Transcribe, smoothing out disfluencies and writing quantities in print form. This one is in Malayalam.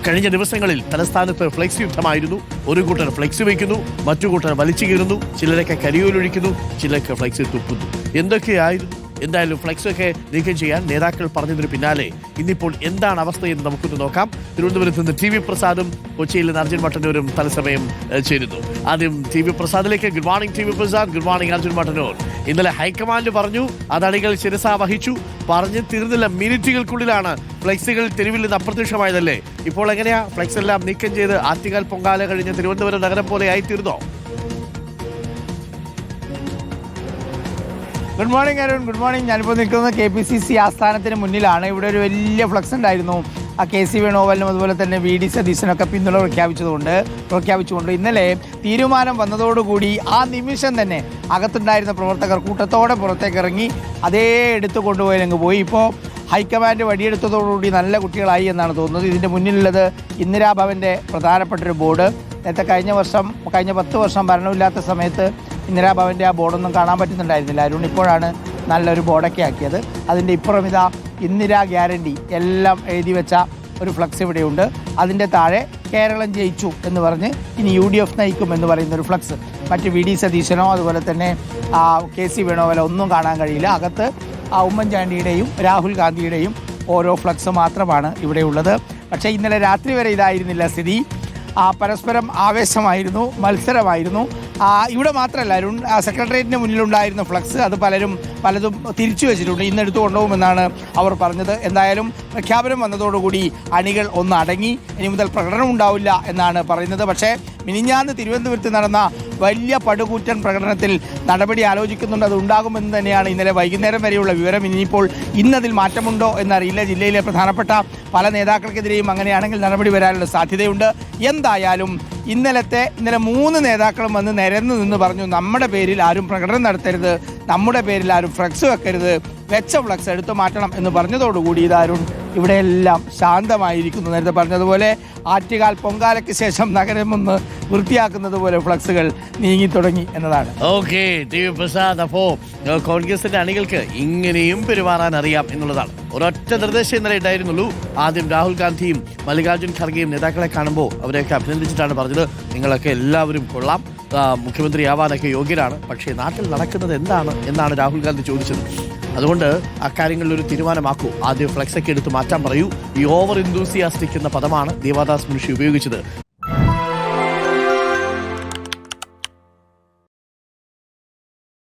കഴിഞ്ഞ ദിവസങ്ങളിൽ തലസ്ഥാനത്ത് ഫ്ലെക്സ് യുദ്ധമായിരുന്നു. ഒരു കൂട്ടർ ഫ്ലെക്സ് വയ്ക്കുന്നു, മറ്റു കൂട്ടർ വലിച്ചു കീറുന്നു, ചിലരൊക്കെ കരിയോലൊഴിക്കുന്നു, ചിലർക്ക് ഫ്ലെക്സ് തുപ്പുന്നു. എന്തൊക്കെയായിരുന്നു? എന്തായാലും ഫ്ലെക്സ് ഒക്കെ നീക്കം ചെയ്യാൻ നേതാക്കൾ പറഞ്ഞതിന് പിന്നാലെ ഇന്നിപ്പോൾ എന്താണ് അവസ്ഥയെന്ന് നമുക്കൊന്ന് നോക്കാം. തിരുവനന്തപുരത്ത് നിന്ന് ടി വി പ്രസാദും കൊച്ചിയിൽ നിന്ന് അർജുൻ മട്ടന്നൂരും തത്സമയം ചേരുന്നു. ആദ്യം ടി വി പ്രസാദിലേക്ക്. Good morning T V Prasad. Good morning Arjun Mattannur. ഇന്നലെ ഹൈക്കമാൻഡ് പറഞ്ഞു, അത് അണികൾ ശിരസാ വഹിച്ചു. പറഞ്ഞ് തീർന്നില്ല, മിനിറ്റുകൾക്കുള്ളിലാണ് ഫ്ലെക്സുകൾ തെരുവിൽ നിന്ന് അപ്രത്യക്ഷമായതല്ലേ? ഇപ്പോൾ എങ്ങനെയാ ഫ്ലെക്സ് എല്ലാം നീക്കം ചെയ്ത് ആറ്റുകാൽ പൊങ്കാല കഴിഞ്ഞ് തിരുവനന്തപുരം നഗരം പോലെ ആയിത്തീർന്നോ? Good morning Arun. Good morning. ഞാനിപ്പോൾ നിൽക്കുന്നത് KPCC ആസ്ഥാനത്തിന് മുന്നിലാണ്. ഇവിടെ ഒരു വലിയ ഫ്ലക്സ് ഉണ്ടായിരുന്നു. ആ KC വേണുഗോപാലിനും അതുപോലെ തന്നെ VD സതീശനൊക്കെ പിന്തുണ പ്രഖ്യാപിച്ചുകൊണ്ട് ഇന്നലെ തീരുമാനം വന്നതോടുകൂടി ആ നിമിഷം തന്നെ അകത്തുണ്ടായിരുന്ന പ്രവർത്തകർ കൂട്ടത്തോടെ പുറത്തേക്ക് ഇറങ്ങി അതേ എടുത്തു കൊണ്ടുപോയി അങ്ങ് പോയി. ഇപ്പോൾ ഹൈക്കമാൻഡ് വടിയെടുത്തതോടുകൂടി നല്ല കുട്ടികളായി എന്നാണ് തോന്നുന്നത്. ഇതിൻ്റെ മുന്നിലുള്ളത് ഇന്ദിരാഭവൻ്റെ പ്രധാനപ്പെട്ടൊരു ബോർഡ്. നേരത്തെ കഴിഞ്ഞ 10 വർഷം ഭരണമില്ലാത്ത സമയത്ത് ഇന്ദിരാഭവൻ്റെ ആ ബോർഡൊന്നും കാണാൻ പറ്റുന്നുണ്ടായിരുന്നില്ല. അരുൺ ഇപ്പോഴാണ് നല്ലൊരു ബോർഡൊക്കെ ആക്കിയത്. അതിൻ്റെ ഇപ്പുറം ഇതാ ഇന്ദിരാ ഗ്യാരണ്ടി എല്ലാം എഴുതി വെച്ച ഒരു ഫ്ലക്സ് ഇവിടെയുണ്ട്. അതിൻ്റെ താഴെ കേരളം ജയിച്ചു എന്ന് പറഞ്ഞ് ഇനി UDF നയിക്കും എന്ന് പറയുന്നൊരു ഫ്ലക്സ്. മറ്റ് VD സതീശനോ അതുപോലെ തന്നെ KC വേണുഗോപാലോ ഒന്നും കാണാൻ കഴിയില്ല. അകത്ത് ഉമ്മൻചാണ്ടിയുടെയും രാഹുൽ ഗാന്ധിയുടെയും ഓരോ ഫ്ലക്സ് മാത്രമാണ് ഇവിടെയുള്ളത്. പക്ഷേ ഇന്നലെ രാത്രി വരെ ഇതായിരുന്നില്ല സ്ഥിതി. പരസ്പരം ആവേശമായിരുന്നു, മത്സരമായിരുന്നു. ഇവിടെ മാത്രമല്ല അരുൺ, സെക്രട്ടേറിയറ്റിന് മുന്നിലുണ്ടായിരുന്ന ഫ്ലക്സ് അത് പലതും തിരിച്ചു വെച്ചിട്ടുണ്ട്. ഇന്നെടുത്തു കൊണ്ടുപോകുമെന്നാണ് അവർ പറഞ്ഞത്. എന്തായാലും പ്രഖ്യാപനം വന്നതോടുകൂടി അണികൾ ഒന്ന് അടങ്ങി. ഇനി മുതൽ പ്രകടനം ഉണ്ടാവില്ല എന്നാണ് പറയുന്നത്. പക്ഷേ മിനിഞ്ഞാന്ന് തിരുവനന്തപുരത്ത് നടന്ന വലിയ പടുകൂറ്റൻ പ്രകടനത്തിൽ നടപടി ആലോചിക്കുന്നുണ്ട്. അത് ഉണ്ടാകുമെന്ന് തന്നെയാണ് ഇന്നലെ വൈകുന്നേരം വരെയുള്ള വിവരം. ഇനിയിപ്പോൾ ഇന്നതിൽ മാറ്റമുണ്ടോ എന്നറിയില്ല. ജില്ലയിലെ പ്രധാനപ്പെട്ട പല നേതാക്കൾക്കെതിരെയും അങ്ങനെയാണെങ്കിൽ നടപടി വരാനുള്ള സാധ്യതയുണ്ട്. എന്തായാലും ഇന്നലെ 3 നേതാക്കളും വന്ന് നിരന്നു നിന്ന് പറഞ്ഞു, നമ്മുടെ പേരിൽ ആരും പ്രകടനം നടത്തരുത്, നമ്മുടെ പേരിൽ ആരും ഫ്ലക്സ് വെക്കരുത്, വെച്ച ഫ്ലക്സ് എടുത്തു മാറ്റണം എന്ന് പറഞ്ഞതോടുകൂടി ഇതാരും ഇവിടെയെല്ലാം ശാന്തമായിരിക്കുന്നു. നേരത്തെ പറഞ്ഞതുപോലെ ആറ്റുകാൽ പൊങ്കാലയ്ക്ക് ശേഷം നഗരം ഒന്ന് വൃത്തിയാക്കുന്നത് പോലെ ഫ്ലക്സുകൾ നീങ്ങി തുടങ്ങി എന്നതാണ്. ഓക്കെ ടി വി പ്രസാദ്, അപ്പോ കോൺഗ്രസിന്റെ അണികൾക്ക് ഇങ്ങനെയും പെരുമാറാൻ അറിയാം എന്നുള്ളതാണ്. ഒരൊറ്റ നിർദ്ദേശം ഇന്നലെ ഉണ്ടായിരുന്നുള്ളൂ. ആദ്യം രാഹുൽ ഗാന്ധിയും മല്ലികാർജുൻ ഖർഗെയും നേതാക്കളെ കാണുമ്പോൾ അവരെയൊക്കെ അഭിനന്ദിച്ചിട്ടാണ് പറഞ്ഞത്, നിങ്ങളൊക്കെ എല്ലാവരും കൊള്ളാം, മുഖ്യമന്ത്രിയാവാനൊക്കെ യോഗ്യരാണ്, പക്ഷേ നാട്ടിൽ നടക്കുന്നത് എന്താണ് എന്നാണ് രാഹുൽ ഗാന്ധി ചോദിച്ചത്. അതുകൊണ്ട് അക്കാര്യങ്ങളിൽ ഒരു തീരുമാനമാക്കൂ. ആദ്യം ഫ്ലെക്സൊക്കെ എടുത്ത് മാറ്റാൻ പറയൂ. ഈ ഓവർ എന്തൂസിയാസ്റ്റിക് എന്ന പദമാണ് ദേവദാസ് മുൻഷി ഉപയോഗിച്ചത്.